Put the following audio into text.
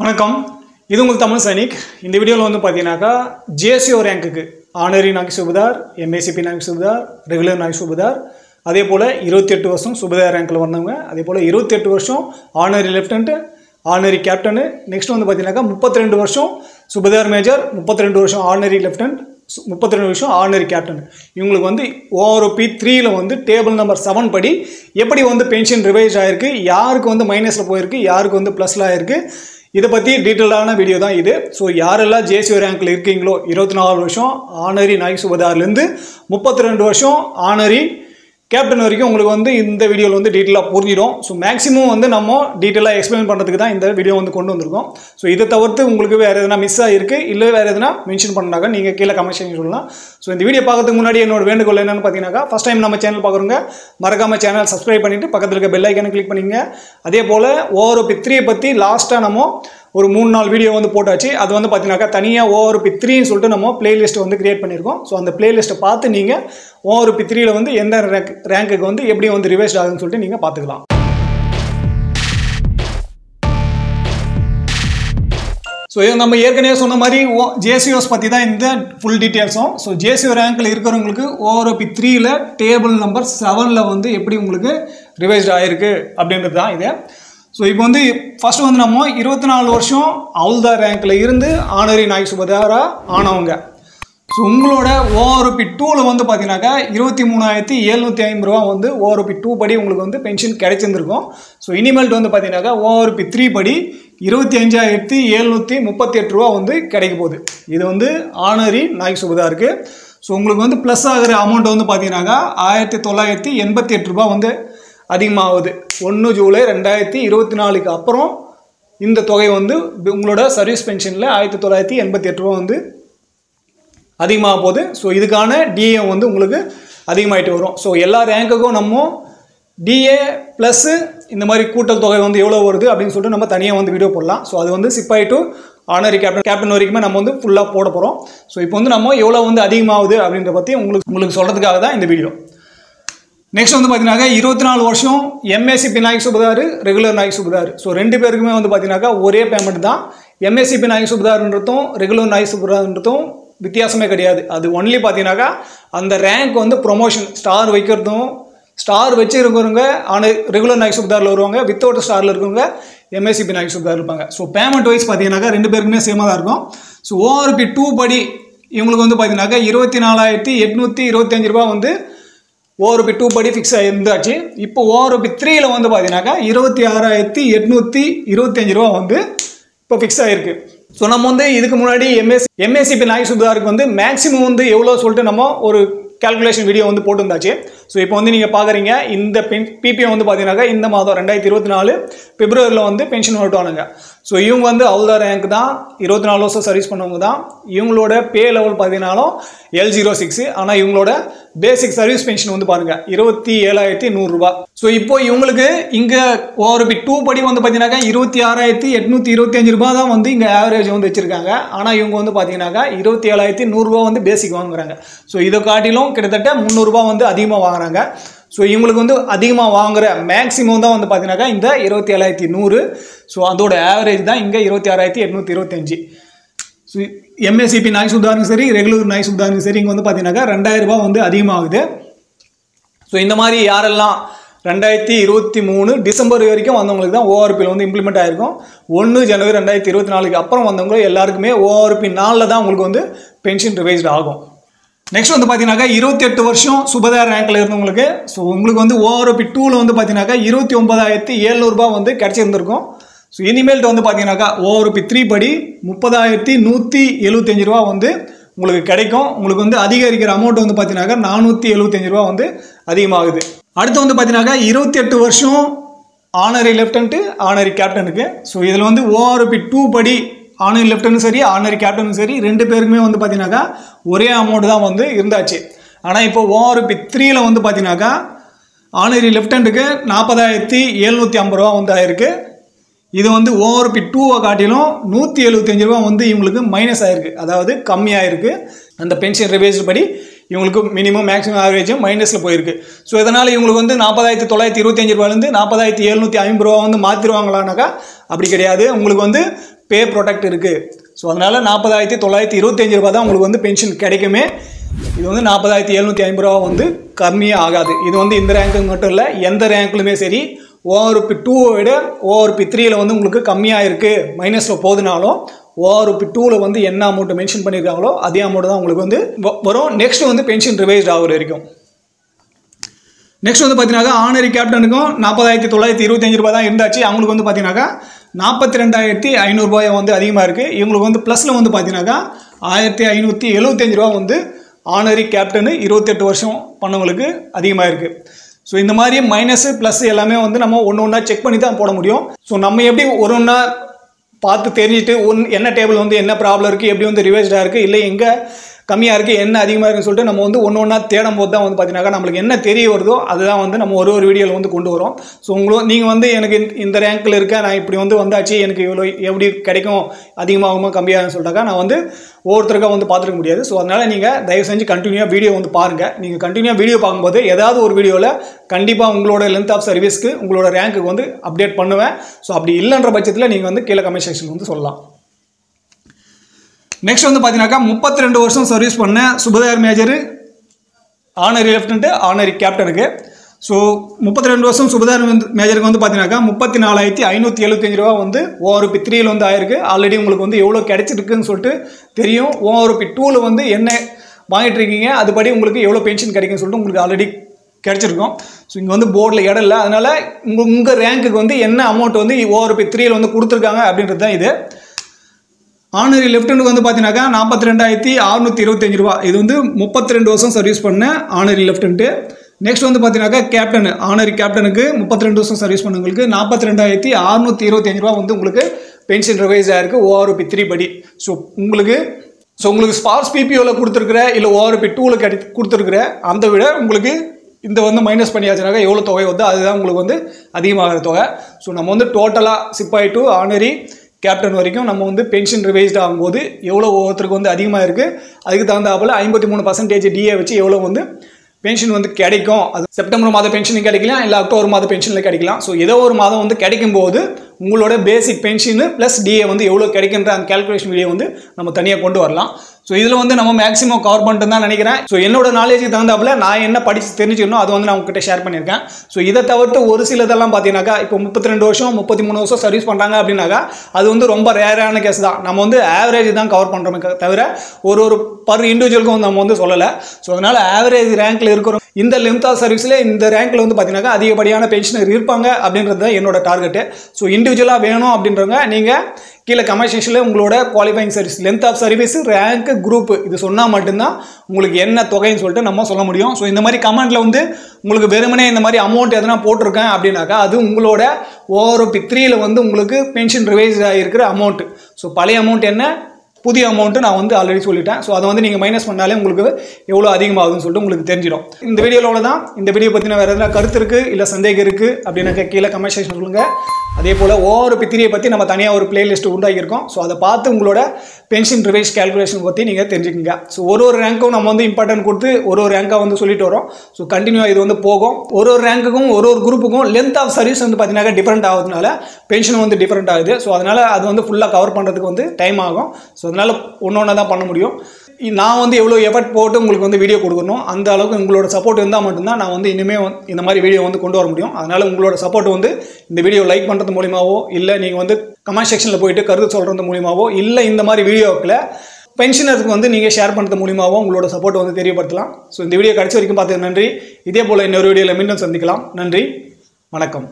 வணக்கம், இது உங்கள் தமிழ் சைனிக். இந்த வீடியோவில் வந்து பார்த்தீங்கன்னாக்கா ஜேசிஓ ரேங்க்குக்கு ஆனரி நாயக் சுபேதார், எம்ஏசிபி நாயக் சுபேதார், ரெகுலர் நாயக் சுபேதார், அதே போல் 28 வருஷம் சுபேதார் ரேங்க்கில் வந்தவங்க, அதே போல் 28 வருஷம் honorary lieutenant, honorary captain, next வந்து பார்த்தீங்கன்னாக்கா 32 வருஷம் சுபேதார் மேஜர், 32 வருஷம் ஆனரி லெஃப்டினன்ட், 32 வருஷம் ஆர்டினரி கேப்டன். இவங்களுக்கு வந்து ஓஆர்ஓபி 3ல் வந்து டேபிள் நம்பர் 7 படி எப்படி வந்து பென்ஷன் ரிவைஸ் ஆகிருக்கு, யாருக்கு வந்து மைனஸில் போயிருக்கு, யாருக்கு வந்து ப்ளஸில் ஆகிருக்கு, இதை பற்றி டீட்டெயிலான வீடியோ தான் இது. ஸோ யாரெல்லாம் ஜேசிஓ ரேங்க்கில் இருக்கீங்களோ 24 வருஷம் ஆனரி நாயக் சுபேதார்லேருந்து 32 வருஷம் ஆனரி கேப்டன் வரைக்கும் உங்களுக்கு வந்து இந்த வீடியோவில் வந்து டீட்டெயிலாக புரிஞ்சிடும். ஸோ மேக்ஸிமம் வந்து நம்ம டீட்டெயிலாக எக்ஸ்பிளைன் பண்ணுறதுக்கு தான் இந்த வீடியோ வந்து கொண்டு வந்திருக்கோம். ஸோ இதை தவிர்த்து உங்களுக்கு வேறு எதனா மிஸ் ஆகிருக்கு, இல்லை வேறு எதனா மென்ஷன் பண்ணாங்க நீங்கள் கீழே கமெண்ட் செக்ஷன் சொல்லலாம். ஸோ இந்த வீடியோ பார்க்கறதுக்கு முன்னாடி என்னோட வேண்டுகோள் என்னென்னு பார்த்தீங்கன்னாக்கா, ஃபஸ்ட் டைம் நம்ம சேனல் பார்க்குறவங்க மறக்காமல் சேனல் சப்ஸ்கிரைப் பண்ணிவிட்டு பக்கத்தில் இருக்க பெல் ஐக்கானை கிளிக் பண்ணிங்க. அதே போல் ஓஆர்ஓபி 3 பற்றி லாஸ்ட்டாக நம்ம ஒரு 3-4 வீடியோ வந்து போட்டாச்சு. அது வந்து பார்த்தீங்கன்னாக்கா தனியாக ஓஆர்ஓபி 3ன்னு சொல்லிட்டு நம்ம பிளேலிஸ்ட் வந்து கிரியேட் பண்ணியிருக்கோம். ஸோ அந்த பிளேலிஸ்ட்டை பார்த்து நீங்கள் ஓஆர்ஓபி 3ல் வந்து எந்த ரேங்க்குக்கு வந்து எப்படி வந்து ரிவைஸ்ட் ஆகுதுன்னு சொல்லிட்டு நீங்கள் பார்த்துக்கலாம். ஸோ நம்ம ஏற்கனவே சொன்ன மாதிரி ஜேசிஓஸ் பற்றி தான் இந்த ஃபுல் டீட்டெயில்ஸும். ஸோ ஜேசிஓ ரேங்க்கில் இருக்கிறவங்களுக்கு ஓஆர்ஓபி 3ல் டேபிள் நம்பர் 7ல் வந்து எப்படி உங்களுக்கு ரிவைஸ்ட் ஆகிருக்கு அப்படின்றது தான் இது. ஸோ இப்போ வந்து ஃபஸ்ட்டு வந்து நம்ம 24 வருஷம் ஹவுல்தார் ரேங்க்கில் இருந்து ஆனரி நாயக் சுபேதாராக ஆனவங்க. ஸோ உங்களோட ஓஆர்ஓபி 2ல் வந்து பார்த்தீங்கன்னாக்கா 23,750 ரூபா வந்து ஓஆர்ஓபி 2 படி உங்களுக்கு வந்து பென்ஷன் கிடைச்சிருந்துருக்கும். ஸோ இனிமேல்ட்டு வந்து பார்த்தீங்கன்னாக்கா ஓஆர்ஓபி 3 படி 25,738 ரூபா வந்து கிடைக்க போகுது. இது வந்து ஆனரி நாயக் சுபேதாருக்கு. ஸோ உங்களுக்கு வந்து ப்ளஸ் ஆகிற அமௌண்ட் வந்து பார்த்தீங்கன்னாக்கா 1,988 ரூபா வந்து அதிகமாகுது. 1 ஜூலை 2024க்கு அப்புறம் இந்த தொகை வந்து உங்களோட சர்வீஸ் பென்ஷனில் 1,988 ரூபா வந்து அதிகமாக போகுது. ஸோ இதுக்கான டிஏ வந்து உங்களுக்கு அதிகமாகிட்டு வரும். ஸோ எல்லா ரேங்க்குக்கும் நம்ம டிஏ ப்ளஸ்ஸு இந்த மாதிரி கூட்டல் தொகை வந்து எவ்வளோ வருது அப்படின்னு சொல்லிட்டு நம்ம தனியாக வந்து வீடியோ போடலாம். ஸோ அது வந்து சிப்பாய் டு ஆனரி கேப்டன் வரைக்குமே நம்ம வந்து ஃபுல்லாக போட போகிறோம். ஸோ இப்போ வந்து நம்ம எவ்வளோ வந்து அதிகமாகுது அப்படின்றத பற்றி உங்களுக்கு சொல்கிறதுக்காக தான் இந்த வீடியோ. நெக்ஸ்ட் வந்து பார்த்தீங்கன்னாக்கா 24 வருஷம் எம்ஏசிபி நாயக் சுபேதார், ரெகுலர் நாயக் சுபேதார். ஸோ ரெண்டு பேருக்குமே வந்து பார்த்தீங்கன்னாக்கா ஒரே பேமெண்ட் தான். எம்ஏசிபி நாயக் சுபேதார்ன்றதும் ரெகுலர் நாயக் சுபேதார்ன்றதும் வித்தியாசமே கிடையாது. அது ஒன்லி பார்த்தீங்கன்னாக்கா அந்த ரேங்க் வந்து ப்ரொமோஷன் ஸ்டார் வைக்கிறதும், ஸ்டார் வச்சு இருக்கிறவங்க ரெகுலர் நாயக் சுபேதாரில் வருவாங்க, வித்தவுட் ஸ்டாரில் இருக்கிறவங்க எம்ஏசிபி நாயக் சுபேதார் இருப்பாங்க. ஸோ பேமெண்ட் வைஸ் பார்த்தீங்கன்னாக்கா ரெண்டு பேருக்குமே சேமாக தான் இருக்கும். ஸோ ஓஆர்ஓபி 2 படி இவங்களுக்கு வந்து பார்த்தீங்கன்னாக்கா 24,825 ரூபா வந்து ஓஆர்ஓபி 2 படி ஃபிக்ஸ் ஆகிருந்தாச்சு. இப்போ ஓஆர்ஓபி 3ல் வந்து பார்த்தீங்கன்னாக்கா 26,825 ரூபா வந்து இப்போ ஃபிக்ஸ் ஆகிருக்கு. ஸோ நம்ம வந்து இதுக்கு முன்னாடி எம்ஏசிபி நாயக் சுபேதாருக்கு வந்து மேக்ஸிமம் வந்து எவ்வளோ சொல்லிட்டு நம்ம ஒரு கால்குலேஷன் வீடியோ வந்து போட்டுருந்தாச்சு. ஸோ இப்போ வந்து நீங்கள் பார்க்குறீங்க இந்த பிபிஎம் வந்து பார்த்தீங்கன்னாக்கா இந்த மாதம் 2024 பிப்ரவரியில் வந்து பென்ஷன் ஓட்டுவானுங்க. ஸோ இவங்க வந்து ஹவுல்தார் ரேங்க் தான், 24 வருஷம் சர்வீஸ் பண்ணவங்க தான். இவங்களோட பே லெவல் பார்த்தீங்கன்னாலும் L06. ஆனால் இவங்களோட பேசிக் சர்வீஸ் பென்ஷன் வந்து பாருங்கள் 27,100 ரூபா. ஸோ இப்போ இவங்களுக்கு இங்கே ஓஆர்ஓபி 2 படி வந்து பார்த்தீங்கன்னாக்கா 26,825 ரூபா தான் வந்து இங்கே ஆவரேஜ் வந்து வச்சுருக்காங்க. ஆனால் இவங்க வந்து பார்த்தீங்கன்னாக்கா 27,100 ரூபா வந்து பேசிக் வாங்குறாங்க. ஸோ இதை காட்டிலும் கிட்டத்தட்ட 300 ரூபா வந்து அதிகமாக வாங்குறாங்க. ஸோ இவங்களுக்கு வந்து அதிகமாக வாங்குற மேக்ஸிமம் தான் வந்து பார்த்தீங்கன்னாக்கா இந்த 27,100. ஸோ அதோட ஆவரேஜ் தான் இங்கே 26,825. ஸோ எம்ஏசிபி நாயக் சுபேதாருக்கும் சரி, ரெகுலர் நாயக் சுபேதாருக்கும் சரி, இங்கே வந்து பார்த்தீங்கன்னாக்கா 2,000 ரூபா வந்து அதிகமாகுது. ஸோ இந்த மாதிரி யாரெல்லாம் 2023 டிசம்பர் வரைக்கும் வந்தவங்களுக்கு தான் ஓஆர்பியில் வந்து இம்ப்ளிமெண்ட் ஆகிருக்கும். 1 ஜனவரி 2024க்கு அப்புறம் வந்தவங்க எல்லாருக்குமே ஓஆர்பி 4ல் தான் உங்களுக்கு வந்து பென்ஷன் ரிவைஸ்ட் ஆகும். நெக்ஸ்ட் வந்து பார்த்தீங்கன்னாக்கா 28 வருஷம் சுபேதார் ரேங்க்கில் இருந்தவங்களுக்கு, ஸோ உங்களுக்கு வந்து ஓஆர்ஓபி 2ல் வந்து பார்த்தீங்கன்னாக்கா 29,700 ரூபா வந்து கிடச்சிருந்துருக்கும். ஸோ இனிமேல்ட்டு வந்து பார்த்தீங்கன்னாக்கா ஓஆர்ஓபி 3 படி 30,175 ரூபா வந்து உங்களுக்கு கிடைக்கும். உங்களுக்கு வந்து அதிகரிக்கிற அமௌண்ட் வந்து பார்த்தீங்கன்னாக்கா 475 ரூபா வந்து அதிகமாகுது. அடுத்து வந்து பார்த்தீங்கன்னாக்கா 28 வருஷம் ஆனரி லெஃப்டினன்ட், ஆனரி கேப்டனுக்கு. ஸோ இதில் வந்து ஓஆர்ஓபி 2 படி ஆனரி லெஃப்டினன்ட்டும் சரி, ஆனரி கேப்டனும் சரி, ரெண்டு பேருக்குமே வந்து பார்த்தீங்கன்னாக்கா ஒரே அமௌண்ட் தான் வந்து இருந்தாச்சு. ஆனால் இப்போ ஓஆர்ஓபி 3ல் வந்து பார்த்தீங்கன்னாக்கா ஆனரி லெஃப்டினன்ட்டுக்கு 40,750 ரூபா வந்து ஆயிருக்கு. இது வந்து ஓஆர்ஓபி 2வை காட்டிலும் 175 ரூபா வந்து இவங்களுக்கு மைனஸ் ஆகிருக்கு, அதாவது கம்மியாகிருக்கு. அந்த பென்ஷன் ரிவைஸ்டு படி இவங்களுக்கு மினிமம் மேக்ஸிமம் ஆவரேஜும் மைனஸில் போயிருக்கு. ஸோ இதனால் இவங்களுக்கு வந்து 40,925 ரூபாயிலேருந்து 40,750 ரூபா வந்து மாற்றிடுவாங்களானாக்கா அப்படி கிடையாது. உங்களுக்கு வந்து பே ப்ரொடெக்ட் இருக்குது. ஸோ அதனால் 40,925 ரூபா தான் உங்களுக்கு வந்து பென்ஷன் கிடைக்குமே. இது வந்து 40,750 ரூபா வந்து கம்மியாக ஆகாது. இது வந்து இந்த ரேங்க்கு மட்டும் இல்லை, எந்த ரேங்க்லுமே சரி ORP2 விட ORP3 வந்து உங்களுக்கு கம்மியாக இருக்குது மைனஸில் போதுனாலும் ORP2 வந்து என்ன அமௌண்ட் மென்ஷன் பண்ணியிருக்காங்களோ அதே அமௌண்ட் தான் உங்களுக்கு வந்து வரும். நெக்ஸ்ட் வந்து பென்ஷன் ரிவைஸ்ட் ஆகிற வரைக்கும். நெக்ஸ்ட் வந்து பார்த்தீங்கன்னா ஆனரி கேப்டனுக்கும் 40,925 ரூபா தான் இருந்தாச்சு. அவங்களுக்கு வந்து பார்த்தீங்கன்னாக்கா 42,500 ரூபாய் வந்து அதிகமாக இருக்குது. இவங்களுக்கு வந்து ப்ளஸில் வந்து பார்த்தீங்கன்னாக்கா 1,575 ரூபா வந்து ஆனரி கேப்டனு 28 வருஷம் பண்ணவங்களுக்கு அதிகமாக இருக்குது. ஸோ இந்த மாதிரி மைனஸு ப்ளஸ் எல்லாமே வந்து நம்ம ஒன்று ஒன்றா செக் பண்ணி தான் போட முடியும். ஸோ நம்ம எப்படி ஒரு ஒன்றா பார்த்து தெரிஞ்சுட்டு என்ன டேபிள் வந்து என்ன ப்ராப்ளம் இருக்குது, எப்படி வந்து ரிவைஸ்டாக இருக்குது, இல்லை எங்கே கம்மியாக இருக்குது, என்ன அதிகமாக இருக்குன்னு சொல்லிட்டு நம்ம வந்து ஒன்று ஒன்றா தேடும் போது தான் வந்து பார்த்தீங்கன்னா நம்மளுக்கு என்ன தெரிய வருதோ அதுதான் வந்து நம்ம ஒரு வீடியோவில் வந்து கொண்டு வரோம். ஸோ நீங்கள் வந்து எனக்கு இந்த ரேங்க்கில் இருக்கேன், நான் இப்படி வந்து வந்தாச்சு, எனக்கு இவ்வளோ எப்படி கிடைக்கும், அதிகமாகுமா கம்மியாகும்னு சொல்லிட்டாக்கா நான் வந்து ஒவ்வொருத்தருக்காக வந்து பார்த்துருக்க முடியாது. ஸோ அதனால் நீங்கள் தயவு செஞ்சு கண்டினியூவாக வீடியோ வந்து பாருங்கள். நீங்கள் கண்டினியூவாக வீடியோ பார்க்கும்போது ஏதாவது ஒரு வீடியோவில் கண்டிப்பாக உங்களோட லென்த் ஆஃப் சர்வீஸ்க்கு உங்களோட ரேங்க்கு வந்து அப்டேட் பண்ணுவேன். ஸோ அப்படி இல்லைன்ற பட்சத்தில் நீங்கள் வந்து கீழே கமெண்ட் செக்ஷன் வந்து சொல்லலாம். நெக்ஸ்ட் வந்து பார்த்தீங்கன்னாக்கா 32 வருஷம் சர்வீஸ் பண்ண சுபதார் மேஜர் ஆனரி லெஃப்டினன்ட் ஆனரி கேப்டனுக்கு. ஸோ 32 வருஷம் சுபதார் மேஜருக்கு வந்து பார்த்தீங்கன்னாக்கா 34,575 ரூபா வந்து ORP3 வந்து ஆயிருக்கு. ஆல்ரெடி உங்களுக்கு வந்து எவ்வளோ கிடைச்சிருக்குன்னு சொல்லிட்டு தெரியும். ORP2 வந்து என்ன வாங்கிட்டு இருக்கீங்க, அதுபடி உங்களுக்கு எவ்வளோ பென்ஷன் கிடைக்குன்னு சொல்லிட்டு உங்களுக்கு ஆல்ரெடி கிடைச்சிருக்கும். ஸோ இங்கே வந்து போர்டில் இடம் இல்லை, அதனால் உங்கள் ரேங்க்குக்கு வந்து என்ன அமௌண்ட் வந்து ORP3 வந்து கொடுத்துருக்காங்க அப்படின்றது தான் இது. ஆனரி லெஃப்டினன்ட் வந்து பார்த்தீங்கன்னாக்கா 42,625 ரூபா. இது வந்து 32 வருஷம் சர்வீஸ் பண்ண ஆனரி லெஃப்டினன்ட்டு. நெக்ஸ்ட் வந்து பார்த்தீங்கன்னாக்கா கேப்டன் ஆனரி கேப்டனுக்கு 32 வருஷம் சர்வீஸ் பண்ணவங்களுக்கு 42,625 ரூபா வந்து உங்களுக்கு பென்ஷன் ரிவைஸ் ஆயிருக்கு ORP3 படி. ஸோ உங்களுக்கு ஸ்பார்ஸ் பிபிஓவில் கொடுத்துருக்குற இல்லை ORP2 கொடுத்துருக்குற அந்த விட உங்களுக்கு இந்த வந்து மைனஸ் பண்ணியாச்சுனாக்கா எவ்வளோ தொகை வந்து அதுதான் உங்களுக்கு வந்து அதிகமாகிற தொகை. ஸோ நம்ம வந்து டோட்டலாக சிப்பாய் டு ஆனரி கேப்டன் வரைக்கும் நம்ம வந்து பென்ஷன் ரிவைஸ்ட் ஆகும்போது எவ்வளோ ஒவ்வொருத்தருக்கு வந்து அதிகமாக இருக்குது, அதுக்கு தகுந்தாப்பில் 53% டிஏ வச்சு எவ்வளோ வந்து பென்ஷன் வந்து கிடைக்கும். அது செப்டம்பர் மாத பென்ஷன் கிடைக்கலாம், இல்லை அக்டோபர் மாத பென்ஷனில் கிடைக்கலாம். ஸோ ஏதோ ஒரு மாதம் வந்து கிடைக்கும்போது உங்களோட பேசிக் பென்ஷனு ப்ளஸ் டிஏ வந்து எவ்வளோ கிடைக்கின்ற அந்த கேல்குலேஷன் வீடியோ வந்து நம்ம தனியாக கொண்டு வரலாம். ஸோ இதில் வந்து நம்ம மேக்ஸிமம் கவர் பண்ணிட்டு தான் நினைக்கிறேன். ஸோ என்னோட நாலேஜுக்கு தகுந்தாப்பில் நான் என்ன படித்து தெரிஞ்சுக்கணும் அது வந்து நான் உங்ககிட்ட ஷேர் பண்ணியிருக்கேன். ஸோ இதை தவிர்த்து ஒரு சிலதெல்லாம் பார்த்தீங்கன்னாக்கா இப்போ 32 வருஷம் 33 வருஷம் சர்வீஸ் பண்ணுறாங்க அப்படின்னாக்கா அது வந்து ரொம்ப ரேரான கேஸ் தான். நம்ம வந்து ஆவரேஜ் தான் கவர் பண்ணுறோமே தவிர ஒரு பர் இண்டிவிஜுவலுக்கும் வந்து நம்ம வந்து சொல்லலை. ஸோ அதனால் ஆவரேஜ் ரேங்க்கில் இருக்கிறோம் இந்த லென்த் ஆஃப் சர்வீஸில் இந்த ரேங்க்கில் வந்து பார்த்தீங்கன்னாக்கா அதிகப்படியான பென்ஷனர் இருப்பாங்க அப்படின்றது தான் என்னோட டார்கெட்டு. ஸோ இண்டிவிஜுவலாக வேணும் அப்படின்றவங்க நீங்கள் கீழே கமெண்ட் செக்ஷனில் உங்களோட qualifying service length of service rank group இது சொன்னால் மட்டும்தான் உங்களுக்கு என்ன தொகைன்னு சொல்லிட்டு நம்ம சொல்ல முடியும். ஸோ இந்த மாதிரி கமெண்ட்டில் வந்து உங்களுக்கு வெறுமனே இந்த மாதிரி அமௌண்ட் எதனா போட்டிருக்கேன் அப்படின்னாக்கா அது உங்களோட ORP3 வந்து உங்களுக்கு பென்ஷன் ரிவைஸ் ஆகிருக்கிற அமௌண்ட்டு. ஸோ பழைய அமௌண்ட் என்ன, புதிய அமௌண்ட்டு நான் வந்து ஆல்ரெடி சொல்லிட்டேன். ஸோ அதை வந்து நீங்கள் மைனஸ் பண்ணாலே உங்களுக்கு எவ்வளோ அதிகமாகுதுன்னு சொல்லிட்டு உங்களுக்கு தெரிஞ்சிடும். இந்த வீடியோவில் தான் இந்த வீடியோ பற்றின வேறு எதனா கருத்து இருக்குது இல்லை சந்தேகம் இருக்குது அப்படின்னாக்க கீழே கமெண்ட் செக்ஷன் சொல்லுங்கள். அதே போல் ORP3 பற்றி நம்ம தனியாக ஒரு பிளேலிஸ்ட் உண்டாகியிருக்கோம். ஸோ அதை பார்த்து உங்களோட பென்ஷன் ரிவைஸ் கேல்குலேஷன் பற்றி நீங்கள் தெரிஞ்சுக்கோங்க. ஸோ ஒரு ரேங்க்கும் நம்ம வந்து இம்பார்ட்டன்ட் கொடுத்து ஒரு ரேங்காக வந்து சொல்லிட்டு வரோம். ஸோ கண்டினியூவாக இது வந்து போகும். ஒரு ரேங்க்குக்கும் ஒரு குரூப்புக்கும் லென்த் ஆஃப் சர்வீஸ் வந்து பார்த்தீங்கன்னா டிஃப்ரெண்ட் ஆகுதுனால பென்ஷன் வந்து டிஃப்ரெண்ட் ஆகுது. ஸோ அதனால் அது வந்து ஃபுல்லாக கவர் பண்ணுறதுக்கு வந்து டைம் ஆகும். ஸோ அதனால் ஒன்று தான் பண்ண முடியும். நான் வந்து எவ்வளோ எஃபர்ட் போட்டு உங்களுக்கு வந்து வீடியோ கொடுக்கணும் அந்த அளவுக்கு உங்களோட சப்போர்ட் இருந்தால் மட்டும்தான் நான் வந்து இனிமேல் இந்த மாதிரி வீடியோ வந்து கொண்டு வர முடியும். அதனால் உங்களோட சப்போர்ட் வந்து இந்த வீடியோ லைக் பண்ணுறது மூலியமாவோ இல்லை நீங்கள் வந்து கமெண்ட் செக்ஷனில் போயிட்டு கருத்து சொல்கிறது மூலியமாவோ இல்லை இந்த மாதிரி வீடியோக்களை பென்ஷனருக்கு வந்து நீங்கள் ஷேர் பண்ணுறது மூலியமாவோ உங்களோட சப்போர்ட் வந்து தெரியப்படுத்தலாம். ஸோ இந்த வீடியோ கடைசி வரைக்கும் பார்த்தது நன்றி. இதே போல் இன்னொரு வீடியோவில் மீண்டும் சந்திக்கலாம். நன்றி, வணக்கம்.